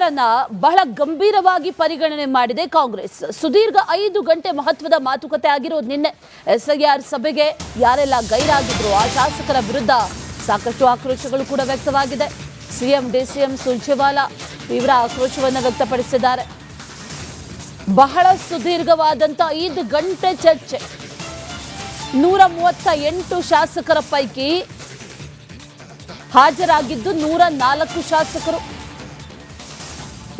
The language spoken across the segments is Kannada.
ವಿಚಾರನ ಬಹಳ ಗಂಭೀರವಾಗಿ ಪರಿಗಣನೆ ಮಾಡಿದೆ ಕಾಂಗ್ರೆಸ್. ಸುದೀರ್ಘ 5 ಗಂಟೆ ಮಹತ್ವದ ಮಾತುಕತೆ ಆಗಿರೋದು ನಿನ್ನೆ. ಎಸ್ಐಆರ್ ಸಭೆಗೆ ಯಾರೆಲ್ಲ ಗೈರಾಗಿದ್ರು ಆ ಶಾಸಕರ ವಿರುದ್ಧ ಸಾಕಷ್ಟು ಆಕ್ರೋಶಗಳು ಕೂಡ ವ್ಯಕ್ತವಾಗಿದೆ. ಸಿಎಂ ಡಿಸಿಎಂ ಸುರ್ಜೇವಾಲಾ ತೀವ್ರ ಆಕ್ರೋಶವನ್ನು ವ್ಯಕ್ತಪಡಿಸಿದ್ದಾರೆ. ಬಹಳ ಸುದೀರ್ಘವಾದಂತ 5 ಗಂಟೆ ಚರ್ಚೆ. 138 ಶಾಸಕರ ಪೈಕಿ ಹಾಜರಾಗಿದ್ದು 104 ಶಾಸಕರು.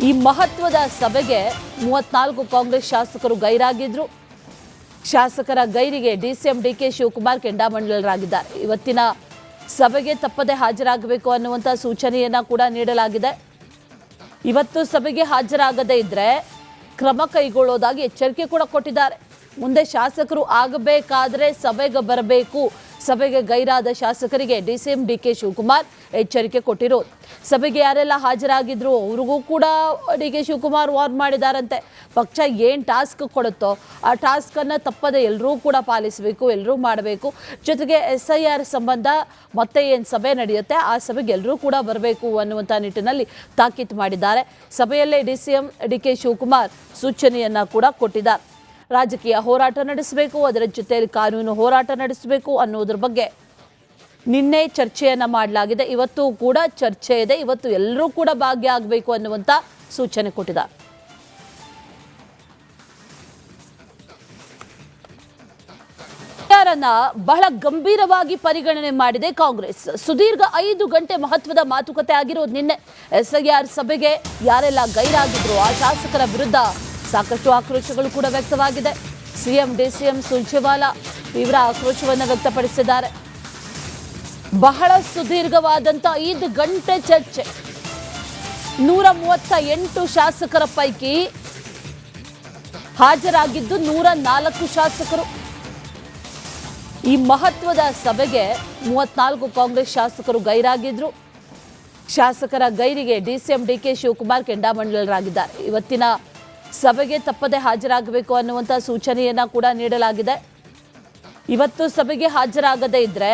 ಈ ಮಹತ್ವದ ಸಭೆಗೆ 34 ಕಾಂಗ್ರೆಸ್ ಶಾಸಕರು ಗೈರಾಗಿದ್ರು. ಶಾಸಕರ ಗೈರಿಗೆ ಡಿಸಿಎಂ ಡಿಕೆ ಶಿವಕುಮಾರ್ ಕೆಂಡಾಮಂಡಲರಾಗಿದ್ದಾರೆ. ಇವತ್ತಿನ ಸಭೆಗೆ ತಪ್ಪದೆ ಹಾಜರಾಗಬೇಕು ಅನ್ನುವಂಥ ಸೂಚನೆಯನ್ನ ಕೂಡ ನೀಡಲಾಗಿದೆ. ಇವತ್ತು ಸಭೆಗೆ ಹಾಜರಾಗದೇ ಇದ್ರೆ ಕ್ರಮ ಕೈಗೊಳ್ಳೋದಾಗಿ ಎಚ್ಚರಿಕೆ ಕೂಡ ಕೊಟ್ಟಿದ್ದಾರೆ. ಮುಂದೆ ಶಾಸಕರು ಆಗಬೇಕಾದ್ರೆ ಸಭೆಗೆ ಬರಬೇಕು. ಸಭೆಗೆ ಗೈರಾದ ಶಾಸಕರಿಗೆ ಡಿಸಿಎಂ ಡಿಕೆ ಶಿವಕುಮಾರ್ ಎಚ್ಚರಿಕೆ ಕೊಟ್ಟಿರೋದು. ಸಭೆಗೆ ಯಾರೆಲ್ಲ ಹಾಜರಾಗಿದ್ರು ಅವ್ರಿಗೂ ಕೂಡ ಡಿಕೆ ಶಿವಕುಮಾರ್ ವಾರ್ನ್ ಮಾಡಿದಾರಂತೆ. ಪಕ್ಷ ಏನು ಟಾಸ್ಕ್ ಕೊಡುತ್ತೋ ಆ ಟಾಸ್ಕನ್ನು ತಪ್ಪದೆ ಎಲ್ಲರೂ ಕೂಡ ಪಾಲಿಸಬೇಕು, ಎಲ್ಲರೂ ಮಾಡಬೇಕು. ಜೊತೆಗೆ ಎಸ್ಐಆರ್ ಸಂಬಂಧ ಮತ್ತೆ ಏನು ಸಭೆ ನಡೆಯುತ್ತೆ ಆ ಸಭೆಗೆ ಎಲ್ಲರೂ ಕೂಡ ಬರಬೇಕು ಅನ್ನುವಂಥ ನಿಟ್ಟಿನಲ್ಲಿ ತಾಕೀತು ಮಾಡಿದ್ದಾರೆ. ಸಭೆಯಲ್ಲೇ ಡಿಸಿಎಂ ಡಿಕೆ ಶಿವಕುಮಾರ್ ಸೂಚನೆಯನ್ನ ಕೂಡ ಕೊಟ್ಟಿದ್ದಾರೆ. ರಾಜಕೀಯ ಹೋರಾಟ ನಡೆಸಬೇಕು, ಅದರ ಜೊತೆಯಲ್ಲಿ ಕಾನೂನು ಹೋರಾಟ ನಡೆಸಬೇಕು ಅನ್ನೋದ್ರ ಬಗ್ಗೆ ನಿನ್ನೆ ಚರ್ಚೆಯನ್ನ ಮಾಡಲಾಗಿದೆ. ಇವತ್ತು ಕೂಡ ಚರ್ಚೆ ಇದೆ. ಇವತ್ತು ಎಲ್ಲರೂ ಕೂಡ ಭಾಗಿಯಾಗಬೇಕು ಅನ್ನುವಂಥ ಸೂಚನೆ ಕೊಟ್ಟಿದ್ದಾರೆ. ವಿಚಾರನ ಬಹಳ ಗಂಭೀರವಾಗಿ ಪರಿಗಣನೆ ಮಾಡಿದೆ ಕಾಂಗ್ರೆಸ್. ಸುದೀರ್ಘ 5 ಗಂಟೆ ಮಹತ್ವದ ಮಾತುಕತೆ ಆಗಿರೋದು ನಿನ್ನೆ. ಎಸ್ಐಆರ್ ಸಭೆಗೆ ಯಾರೆಲ್ಲ ಗೈರಾಗಿದ್ರು ಆ ಶಾಸಕರ ವಿರುದ್ಧ ಸಾಕಷ್ಟು ಆಕ್ರೋಶಗಳು ಕೂಡ ವ್ಯಕ್ತವಾಗಿದೆ. ಸಿಎಂ ಡಿಸಿಎಂ ಸುರ್ಜೇವಾಲಾ ತೀವ್ರ ಆಕ್ರೋಶವನ್ನು ವ್ಯಕ್ತಪಡಿಸಿದ್ದಾರೆ. ಬಹಳ ಸುದೀರ್ಘವಾದಂತ 5 ಗಂಟೆ ಚರ್ಚೆ. 138 ಶಾಸಕರ ಪೈಕಿ ಹಾಜರಾಗಿದ್ದು 104 ಶಾಸಕರು. ಈ ಮಹತ್ವದ ಸಭೆಗೆ 34 ಕಾಂಗ್ರೆಸ್ ಶಾಸಕರು ಗೈರಾಗಿದ್ರು. ಶಾಸಕರ ಗೈರಿಗೆ ಡಿಸಿಎಂ ಡಿಕೆ ಶಿವಕುಮಾರ್ ಕೆಂಡಾಮಂಡಲರಾಗಿದ್ದಾರೆ. ಇವತ್ತಿನ ಸಭೆಗೆ ತಪ್ಪದೆ ಹಾಜರಾಗಬೇಕು ಅನ್ನುವಂಥ ಸೂಚನೆಯನ್ನ ಕೂಡ ನೀಡಲಾಗಿದೆ. ಇವತ್ತು ಸಭೆಗೆ ಹಾಜರಾಗದೇ ಇದ್ರೆ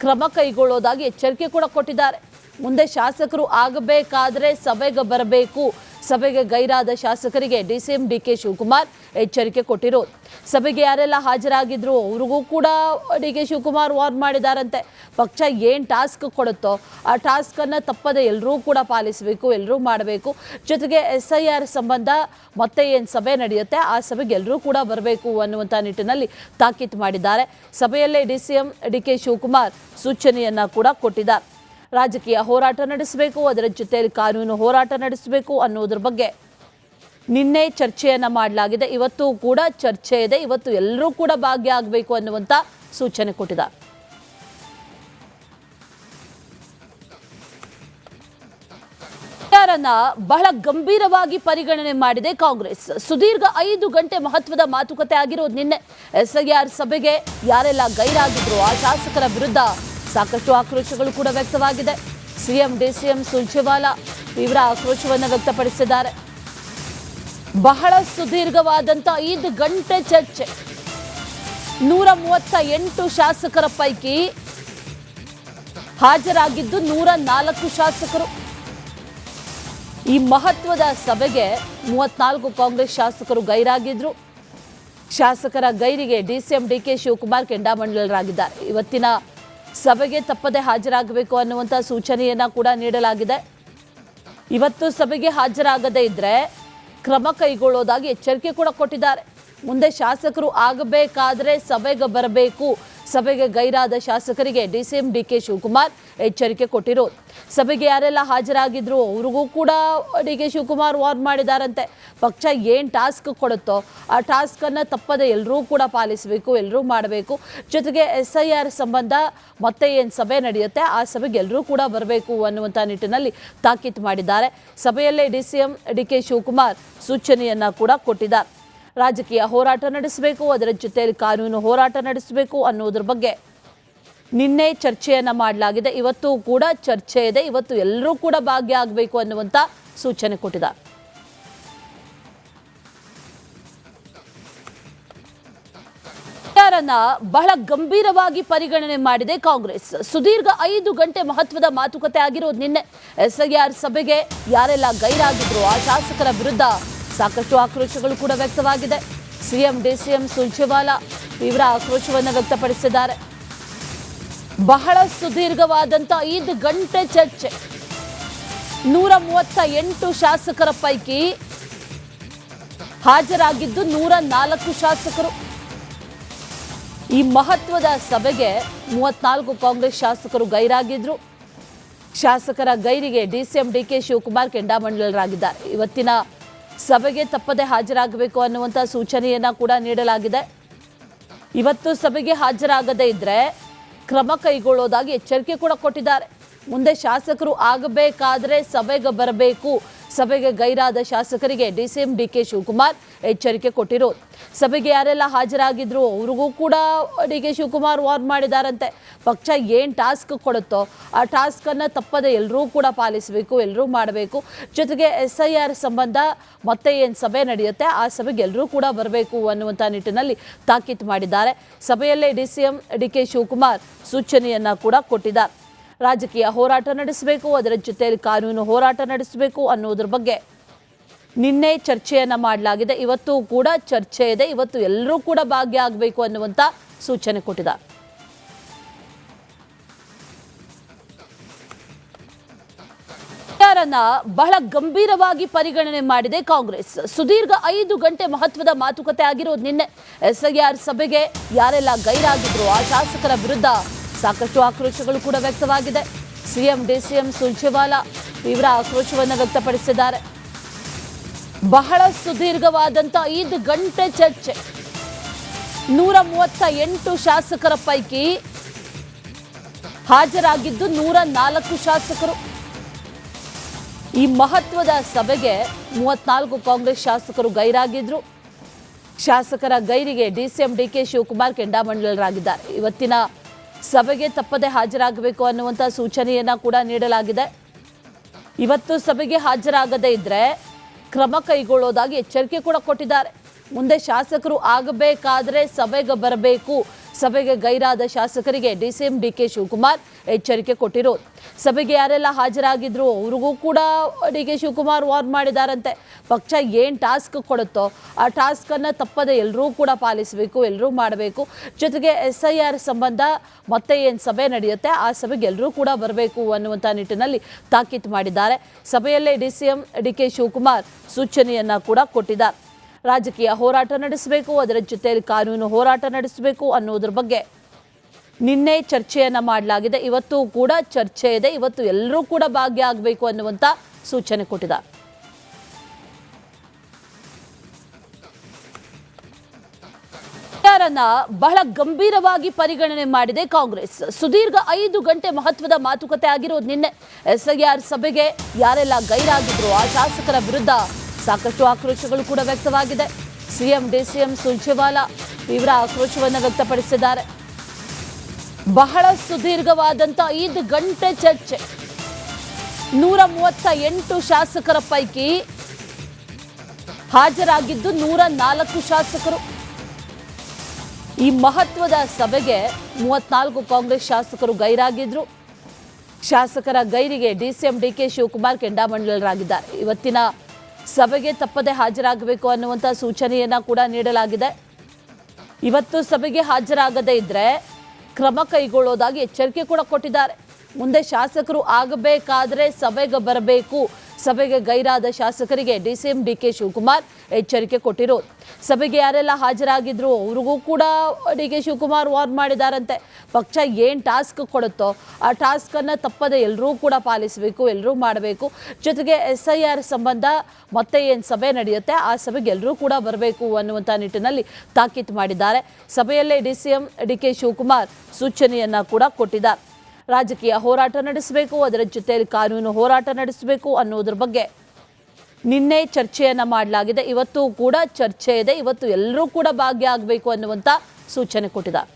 ಕ್ರಮ ಕೈಗೊಳ್ಳೋದಾಗಿ ಎಚ್ಚರಿಕೆ ಕೂಡ ಕೊಟ್ಟಿದ್ದಾರೆ. ಮುಂದೆ ಶಾಸಕರು ಆಗಬೇಕಾದ್ರೆ ಸಭೆಗೆ ಬರಬೇಕು. ಸಭೆಗೆ ಗೈರಾದ ಶಾಸಕರಿಗೆ ಡಿಸಿಎಂ ಡಿಕೆ ಶಿವಕುಮಾರ್ ಎಚ್ಚರಿಕೆ ಕೊಟ್ಟಿರೋದು. ಸಭೆಗೆ ಯಾರೆಲ್ಲ ಹಾಜರಾಗಿದ್ರು ಅವ್ರಿಗೂ ಕೂಡ ಡಿಕೆ ಶಿವಕುಮಾರ್ ವಾರ್ನ್ ಮಾಡಿದಾರಂತೆ. ಪಕ್ಷ ಏನು ಟಾಸ್ಕ್ ಕೊಡುತ್ತೋ ಆ ಟಾಸ್ಕನ್ನು ತಪ್ಪದೆ ಎಲ್ಲರೂ ಕೂಡ ಪಾಲಿಸಬೇಕು, ಎಲ್ಲರೂ ಮಾಡಬೇಕು. ಜೊತೆಗೆ ಎಸ್ಐಆರ್ ಸಂಬಂಧ ಮತ್ತೆ ಏನು ಸಭೆ ನಡೆಯುತ್ತೆ ಆ ಸಭೆಗೆ ಎಲ್ಲರೂ ಕೂಡ ಬರಬೇಕು ಅನ್ನುವಂಥ ನಿಟ್ಟಿನಲ್ಲಿ ತಾಕೀತು ಮಾಡಿದ್ದಾರೆ. ಸಭೆಯಲ್ಲೇ ಡಿಸಿಎಂ ಡಿಕೆ ಶಿವಕುಮಾರ್ ಸೂಚನೆಯನ್ನ ಕೂಡ ಕೊಟ್ಟಿದ್ದಾರೆ. ರಾಜಕೀಯ ಹೋರಾಟ ನಡೆಸಬೇಕು, ಅದರ ಜೊತೆಯಲ್ಲಿ ಕಾನೂನು ಹೋರಾಟ ನಡೆಸಬೇಕು ಅನ್ನೋದ್ರ ಬಗ್ಗೆ ನಿನ್ನೆ ಚರ್ಚೆಯನ್ನ ಮಾಡಲಾಗಿದೆ. ಇವತ್ತು ಕೂಡ ಚರ್ಚೆ ಇದೆ. ಇವತ್ತು ಎಲ್ಲರೂ ಕೂಡ ಭಾಗಿಯಾಗಬೇಕು ಅನ್ನುವಂಥ ಸೂಚನೆ ಕೊಟ್ಟಿದ್ದಾರೆ. ವಿಚಾರನ ಬಹಳ ಗಂಭೀರವಾಗಿ ಪರಿಗಣನೆ ಮಾಡಿದೆ ಕಾಂಗ್ರೆಸ್. ಸುದೀರ್ಘ 5 ಗಂಟೆ ಮಹತ್ವದ ಮಾತುಕತೆ ಆಗಿರೋದು ನಿನ್ನೆ. ಎಸ್ಐಆರ್ ಸಭೆಗೆ ಯಾರೆಲ್ಲ ಗೈರಾಗಿದ್ರು ಆ ಶಾಸಕರ ವಿರುದ್ಧ ಸಾಕಷ್ಟು ಆಕ್ರೋಶಗಳು ಕೂಡ ವ್ಯಕ್ತವಾಗಿದೆ. ಸಿಎಂ ಡಿಸಿಎಂ ಸುರ್ಜೇವಾಲಾ ತೀವ್ರ ಆಕ್ರೋಶವನ್ನು ವ್ಯಕ್ತಪಡಿಸಿದ್ದಾರೆ. ಬಹಳ ಸುದೀರ್ಘವಾದಂತ 5 ಗಂಟೆ ಚರ್ಚೆ. 138 ಶಾಸಕರ ಪೈಕಿ ಹಾಜರಾಗಿದ್ದು 104 ಶಾಸಕರು. ಈ ಮಹತ್ವದ ಸಭೆಗೆ 34 ಕಾಂಗ್ರೆಸ್ ಶಾಸಕರು ಗೈರಾಗಿದ್ರು. ಶಾಸಕರ ಗೈರಿಗೆ ಡಿಸಿಎಂ ಡಿಕೆ ಶಿವಕುಮಾರ್ ಕೆಂಡಾಮಂಡಲರಾಗಿದ್ದಾರೆ. ಇವತ್ತಿನ ಸಭೆಗೆ ತಪ್ಪದೆ ಹಾಜರಾಗಬೇಕು ಅನ್ನುವಂಥ ಸೂಚನೆಯನ್ನ ಕೂಡ ನೀಡಲಾಗಿದೆ. ಇವತ್ತು ಸಭೆಗೆ ಹಾಜರಾಗದೇ ಇದ್ರೆ ಕ್ರಮ ಕೈಗೊಳ್ಳೋದಾಗಿ ಎಚ್ಚರಿಕೆ ಕೂಡ ಕೊಟ್ಟಿದ್ದಾರೆ. ಮುಂದೆ ಶಾಸಕರು ಆಗಬೇಕಾದ್ರೆ ಸಭೆಗೆ ಬರಬೇಕು. ಸಭೆಗೆ ಗೈರಾದ ಶಾಸಕರಿಗೆ ಡಿಸಿಎಂ ಡಿಕೆ ಶಿವಕುಮಾರ್ ಎಚ್ಚರಿಕೆ ಕೊಟ್ಟಿರೋದು. ಸಭೆಗೆ ಯಾರೆಲ್ಲ ಹಾಜರಾಗಿದ್ರು ಅವ್ರಿಗೂ ಕೂಡ ಡಿಕೆ ಶಿವಕುಮಾರ್ ವಾರ್ನ್ ಮಾಡಿದಾರಂತೆ. ಪಕ್ಷ ಏನು ಟಾಸ್ಕ್ ಕೊಡುತ್ತೋ ಆ ಟಾಸ್ಕನ್ನು ತಪ್ಪದೆ ಎಲ್ಲರೂ ಕೂಡ ಪಾಲಿಸಬೇಕು, ಎಲ್ಲರೂ ಮಾಡಬೇಕು. ಜೊತೆಗೆ ಎಸ್ಐಆರ್ ಸಂಬಂಧ ಮತ್ತೆ ಏನು ಸಭೆ ನಡೆಯುತ್ತೆ ಆ ಸಭೆಗೆ ಎಲ್ಲರೂ ಕೂಡ ಬರಬೇಕು ಅನ್ನುವಂಥ ನಿಟ್ಟಿನಲ್ಲಿ ತಾಕೀತು ಮಾಡಿದ್ದಾರೆ. ಸಭೆಯಲ್ಲೇ ಡಿಸಿಎಂ ಡಿಕೆ ಶಿವಕುಮಾರ್ ಸೂಚನೆಯನ್ನ ಕೂಡ ಕೊಟ್ಟಿದ್ದಾರೆ. ರಾಜಕೀಯ ಹೋರಾಟ ನಡೆಸಬೇಕು, ಅದರ ಜೊತೆಯಲ್ಲಿ ಕಾನೂನು ಹೋರಾಟ ನಡೆಸಬೇಕು ಅನ್ನೋದ್ರ ಬಗ್ಗೆ ನಿನ್ನೆ ಚರ್ಚೆಯನ್ನ ಮಾಡಲಾಗಿದೆ. ಇವತ್ತು ಕೂಡ ಚರ್ಚೆ ಇದೆ. ಇವತ್ತು ಎಲ್ಲರೂ ಕೂಡ ಭಾಗಿಯಾಗಬೇಕು ಅನ್ನುವಂಥ ಸೂಚನೆ ಕೊಟ್ಟಿದ್ದಾರೆ. ವಿಚಾರನ ವಿಚಾರನ ಬಹಳ ಗಂಭೀರವಾಗಿ ಪರಿಗಣನೆ ಮಾಡಿದೆ ಕಾಂಗ್ರೆಸ್. ಸುದೀರ್ಘ 5 ಗಂಟೆ ಮಹತ್ವದ ಮಾತುಕತೆ ಆಗಿರೋದು ನಿನ್ನೆ. ಎಸ್ಐಆರ್ ಸಭೆಗೆ ಯಾರೆಲ್ಲ ಗೈರಾಗಿದ್ರು ಆ ಶಾಸಕರ ವಿರುದ್ಧ ಸಾಕಷ್ಟು ಆಕ್ರೋಶಗಳು ಕೂಡ ವ್ಯಕ್ತವಾಗಿದೆ. ಸಿಎಂ ಡಿಸಿಎಂ ಸುರ್ಜೇವಾಲಾ ತೀವ್ರ ಆಕ್ರೋಶವನ್ನು ವ್ಯಕ್ತಪಡಿಸಿದ್ದಾರೆ. ಬಹಳ ಸುದೀರ್ಘವಾದಂತ 5 ಗಂಟೆ ಚರ್ಚೆ. 138 ಶಾಸಕರ ಪೈಕಿ ಹಾಜರಾಗಿದ್ದು 104 ಶಾಸಕರು. ಈ ಮಹತ್ವದ ಸಭೆಗೆ 34 ಕಾಂಗ್ರೆಸ್ ಶಾಸಕರು ಗೈರಾಗಿದ್ರು. ಶಾಸಕರ ಗೈರಿಗೆ ಡಿಸಿಎಂ ಡಿಕೆ ಶಿವಕುಮಾರ್ ಕೆಂಡಾಮಂಡಲರಾಗಿದ್ದಾರೆ. ಇವತ್ತಿನ ಸಭೆಗೆ ತಪ್ಪದೆ ಹಾಜರಾಗಬೇಕು ಅನ್ನುವಂಥ ಸೂಚನೆಯನ್ನ ಕೂಡ ನೀಡಲಾಗಿದೆ. ಇವತ್ತು ಸಭೆಗೆ ಹಾಜರಾಗದೇ ಇದ್ರೆ ಕ್ರಮ ಕೈಗೊಳ್ಳೋದಾಗಿ ಎಚ್ಚರಿಕೆ ಕೂಡ ಕೊಟ್ಟಿದ್ದಾರೆ. ಮುಂದೆ ಶಾಸಕರು ಆಗಬೇಕಾದ್ರೆ ಸಭೆಗೆ ಬರಬೇಕು. ಸಭೆಗೆ ಗೈರಾದ ಶಾಸಕರಿಗೆ ಡಿಸಿಎಂ ಡಿಕೆ ಶಿವಕುಮಾರ್ ಎಚ್ಚರಿಕೆ ಕೊಟ್ಟಿರೋದು. ಸಭೆಗೆ ಯಾರೆಲ್ಲ ಹಾಜರಾಗಿದ್ರು ಅವ್ರಿಗೂ ಕೂಡ ಡಿಕೆ ಶಿವಕುಮಾರ್ ವಾರ್ನ್ ಮಾಡಿದಾರಂತೆ. ಪಕ್ಷ ಏನು ಟಾಸ್ಕ್ ಕೊಡುತ್ತೋ ಆ ಟಾಸ್ಕನ್ನು ತಪ್ಪದೆ ಎಲ್ಲರೂ ಕೂಡ ಪಾಲಿಸಬೇಕು, ಎಲ್ಲರೂ ಮಾಡಬೇಕು. ಜೊತೆಗೆ ಎಸ್ಐಆರ್ ಸಂಬಂಧ ಮತ್ತೆ ಏನು ಸಭೆ ನಡೆಯುತ್ತೆ ಆ ಸಭೆಗೆ ಎಲ್ಲರೂ ಕೂಡ ಬರಬೇಕು ಅನ್ನುವಂಥ ನಿಟ್ಟಿನಲ್ಲಿ ತಾಕೀತು ಮಾಡಿದ್ದಾರೆ. ಸಭೆಯಲ್ಲೇ ಡಿಸಿಎಂ ಡಿಕೆ ಶಿವಕುಮಾರ್ ಸೂಚನೆಯನ್ನ ಕೂಡ ಕೊಟ್ಟಿದ್ದಾರೆ. ರಾಜಕೀಯ ಹೋರಾಟ ನಡೆಸಬೇಕು, ಅದರ ಜೊತೆಯಲ್ಲಿ ಕಾನೂನು ಹೋರಾಟ ನಡೆಸಬೇಕು ಅನ್ನೋದ್ರ ಬಗ್ಗೆ ನಿನ್ನೆ ಚರ್ಚೆಯನ್ನ ಮಾಡಲಾಗಿದೆ. ಇವತ್ತು ಕೂಡ ಚರ್ಚೆ ಇದೆ. ಇವತ್ತು ಎಲ್ಲರೂ ಕೂಡ ಭಾಗಿಯಾಗಬೇಕು ಅನ್ನುವಂಥ ಸೂಚನೆ ಕೊಟ್ಟಿದ್ದಾರೆ. ವಿಚಾರನ ಬಹಳ ಗಂಭೀರವಾಗಿ ಪರಿಗಣನೆ ಮಾಡಿದೆ ಕಾಂಗ್ರೆಸ್. ಸುದೀರ್ಘ 5 ಗಂಟೆ ಮಹತ್ವದ ಮಾತುಕತೆ ಆಗಿರೋದು ನಿನ್ನೆ. ಎಸ್ಐಆರ್ ಸಭೆಗೆ ಯಾರೆಲ್ಲ ಗೈರಾಗಿದ್ರು ಆ ಶಾಸಕರ ವಿರುದ್ಧ ಸಾಕಷ್ಟು ಆಕ್ರೋಶಗಳು ಕೂಡ ವ್ಯಕ್ತವಾಗಿದೆ. ಸಿಎಂ ಡಿಸಿಎಂ ಸುರ್ಜೇವಾಲಾ ತೀವ್ರ ಆಕ್ರೋಶವನ್ನು ವ್ಯಕ್ತಪಡಿಸಿದ್ದಾರೆ. ಬಹಳ ಸುದೀರ್ಘವಾದಂತ 5 ಗಂಟೆ ಚರ್ಚೆ. 138 ಶಾಸಕರ ಪೈಕಿ ಹಾಜರಾಗಿದ್ದು 104 ಶಾಸಕರು. ಈ ಮಹತ್ವದ ಸಭೆಗೆ 34 ಕಾಂಗ್ರೆಸ್ ಶಾಸಕರು ಗೈರಾಗಿದ್ರು. ಶಾಸಕರ ಗೈರಿಗೆ ಡಿಸಿಎಂ ಡಿಕೆ ಶಿವಕುಮಾರ್ ಕೆಂಡಾಮಂಡಲರಾಗಿದ್ದಾರೆ. ಇವತ್ತಿನ ಸಭೆಗೆ ತಪ್ಪದೆ ಹಾಜರಾಗಬೇಕು ಅನ್ನುವಂಥ ಸೂಚನೆಯನ್ನ ಕೂಡ ನೀಡಲಾಗಿದೆ. ಇವತ್ತು ಸಭೆಗೆ ಹಾಜರಾಗದೇ ಇದ್ರೆ ಕ್ರಮ ಕೈಗೊಳ್ಳೋದಾಗಿ ಎಚ್ಚರಿಕೆ ಕೂಡ ಕೊಟ್ಟಿದ್ದಾರೆ. ಮುಂದೆ ಶಾಸಕರು ಆಗಬೇಕಾದ್ರೆ ಸಭೆಗೆ ಬರಬೇಕು. ಸಭೆಗೆ ಗೈರಾದ ಶಾಸಕರಿಗೆ ಡಿಸಿಎಂ ಡಿಕೆ ಶಿವಕುಮಾರ್ ಎಚ್ಚರಿಕೆ ಕೊಟ್ಟಿರೋದು. ಸಭೆಗೆ ಯಾರೆಲ್ಲ ಹಾಜರಾಗಿದ್ರು ಅವ್ರಿಗೂ ಕೂಡ ಡಿಕೆ ಶಿವಕುಮಾರ್ ವಾರ್ನ್ ಮಾಡಿದಾರಂತೆ. ಪಕ್ಷ ಏನು ಟಾಸ್ಕ್ ಕೊಡುತ್ತೋ ಆ ಟಾಸ್ಕನ್ನು ತಪ್ಪದೆ ಎಲ್ಲರೂ ಕೂಡ ಪಾಲಿಸಬೇಕು, ಎಲ್ಲರೂ ಮಾಡಬೇಕು. ಜೊತೆಗೆ ಎಸ್ಐಆರ್ ಸಂಬಂಧ ಮತ್ತೆ ಏನು ಸಭೆ ನಡೆಯುತ್ತೆ ಆ ಸಭೆಗೆ ಎಲ್ಲರೂ ಕೂಡ ಬರಬೇಕು ಅನ್ನುವಂಥ ನಿಟ್ಟಿನಲ್ಲಿ ತಾಕೀತು ಮಾಡಿದ್ದಾರೆ. ಸಭೆಯಲ್ಲೇ ಡಿಸಿಎಂ ಡಿಕೆ ಶಿವಕುಮಾರ್ ಸೂಚನೆಯನ್ನ ಕೂಡ ಕೊಟ್ಟಿದ್ದಾರೆ. ರಾಜಕೀಯ ಹೋರಾಟ ನಡೆಸಬೇಕು, ಅದರ ಜೊತೆಯಲ್ಲಿ ಕಾನೂನು ಹೋರಾಟ ನಡೆಸಬೇಕು ಅನ್ನೋದ್ರ ಬಗ್ಗೆ ನಿನ್ನೆ ಚರ್ಚೆಯನ್ನ ಮಾಡಲಾಗಿದೆ. ಇವತ್ತು ಕೂಡ ಚರ್ಚೆ ಇದೆ. ಇವತ್ತು ಎಲ್ಲರೂ ಕೂಡ ಭಾಗಿಯಾಗಬೇಕು ಅನ್ನುವಂಥ ಸೂಚನೆ ಕೊಟ್ಟಿದ್ದಾರೆ. ವಿಚಾರನ ಬಹಳ ಗಂಭೀರವಾಗಿ ಪರಿಗಣನೆ ಮಾಡಿದೆ ಕಾಂಗ್ರೆಸ್. ಸುದೀರ್ಘ 5 ಗಂಟೆ ಮಹತ್ವದ ಮಾತುಕತೆ ಆಗಿರೋದು ನಿನ್ನೆ. ಎಸ್ಐಆರ್ ಸಭೆಗೆ ಯಾರೆಲ್ಲ ಗೈರಾಗಿದ್ರು ಆ ಶಾಸಕರ ವಿರುದ್ಧ ಸಾಕಷ್ಟು ಆಕ್ರೋಶಗಳು ಕೂಡ ವ್ಯಕ್ತವಾಗಿದೆ. ಸಿಎಂ ಡಿಸಿಎಂ ಸುರ್ಜೇವಾಲಾ ತೀವ್ರ ಆಕ್ರೋಶವನ್ನು ವ್ಯಕ್ತಪಡಿಸಿದ್ದಾರೆ. ಬಹಳ ಸುದೀರ್ಘವಾದಂತ 5 ಗಂಟೆ ಚರ್ಚೆ. 138 ಶಾಸಕರ ಪೈಕಿ ಹಾಜರಾಗಿದ್ದು 104 ಶಾಸಕರು. ಈ ಮಹತ್ವದ ಸಭೆಗೆ 34 ಕಾಂಗ್ರೆಸ್ ಶಾಸಕರು ಗೈರಾಗಿದ್ರು. ಶಾಸಕರ ಗೈರಿಗೆ ಡಿಸಿಎಂ ಡಿಕೆ ಶಿವಕುಮಾರ್ ಕೆಂಡಾಮಂಡಲರಾಗಿದ್ದಾರೆ. ಇವತ್ತಿನ ಸಭೆಗೆ ತಪ್ಪದೆ ಹಾಜರಾಗಬೇಕು ಅನ್ನುವಂಥ ಸೂಚನೆಯನ್ನ ಕೂಡ ನೀಡಲಾಗಿದೆ. ಇವತ್ತು ಸಭೆಗೆ ಹಾಜರಾಗದೇ ಇದ್ರೆ ಕ್ರಮ ಕೈಗೊಳ್ಳೋದಾಗಿ ಎಚ್ಚರಿಕೆ ಕೂಡ ಕೊಟ್ಟಿದ್ದಾರೆ. ಮುಂದೆ ಶಾಸಕರು ಆಗಬೇಕಾದ್ರೆ ಸಭೆಗೆ ಬರಬೇಕು. ಸಭೆಗೆ ಗೈರಾದ ಶಾಸಕರಿಗೆ ಡಿಸಿಎಂ ಡಿಕೆ ಶಿವಕುಮಾರ್ ಎಚ್ಚರಿಕೆ ಕೊಟ್ಟಿರೋದು. ಸಭೆಗೆ ಯಾರೆಲ್ಲ ಹಾಜರಾಗಿದ್ರು ಅವ್ರಿಗೂ ಕೂಡ ಡಿಕೆ ಶಿವಕುಮಾರ್ ವಾರ್ನ್ ಮಾಡಿದಾರಂತೆ. ಪಕ್ಷ ಏನು ಟಾಸ್ಕ್ ಕೊಡುತ್ತೋ ಆ ಟಾಸ್ಕನ್ನು ತಪ್ಪದೆ ಎಲ್ಲರೂ ಕೂಡ ಪಾಲಿಸಬೇಕು, ಎಲ್ಲರೂ ಮಾಡಬೇಕು. ಜೊತೆಗೆ ಎಸ್ಐಆರ್ ಸಂಬಂಧ ಮತ್ತೆ ಏನು ಸಭೆ ನಡೆಯುತ್ತೆ ಆ ಸಭೆಗೆ ಎಲ್ಲರೂ ಕೂಡ ಬರಬೇಕು ಅನ್ನುವಂಥ ನಿಟ್ಟಿನಲ್ಲಿ ತಾಕೀತು ಮಾಡಿದ್ದಾರೆ. ಸಭೆಯಲ್ಲೇ ಡಿಸಿಎಂ ಡಿಕೆ ಶಿವಕುಮಾರ್ ಸೂಚನೆಯನ್ನ ಕೂಡ ಕೊಟ್ಟಿದ್ದಾರೆ. ರಾಜಕೀಯ ಹೋರಾಟ ನಡೆಸಬೇಕು, ಅದರ ಜೊತೆಯಲ್ಲಿ ಕಾನೂನು ಹೋರಾಟ ನಡೆಸಬೇಕು ಅನ್ನೋದ್ರ ಬಗ್ಗೆ ನಿನ್ನೆ ಚರ್ಚೆಯನ್ನ ಮಾಡಲಾಗಿದೆ. ಇವತ್ತು ಕೂಡ ಚರ್ಚೆ ಇದೆ. ಇವತ್ತು ಎಲ್ಲರೂ ಕೂಡ ಭಾಗಿಯಾಗಬೇಕು ಅನ್ನುವಂಥ ಸೂಚನೆ ಕೊಟ್ಟಿದ್ದಾರೆ.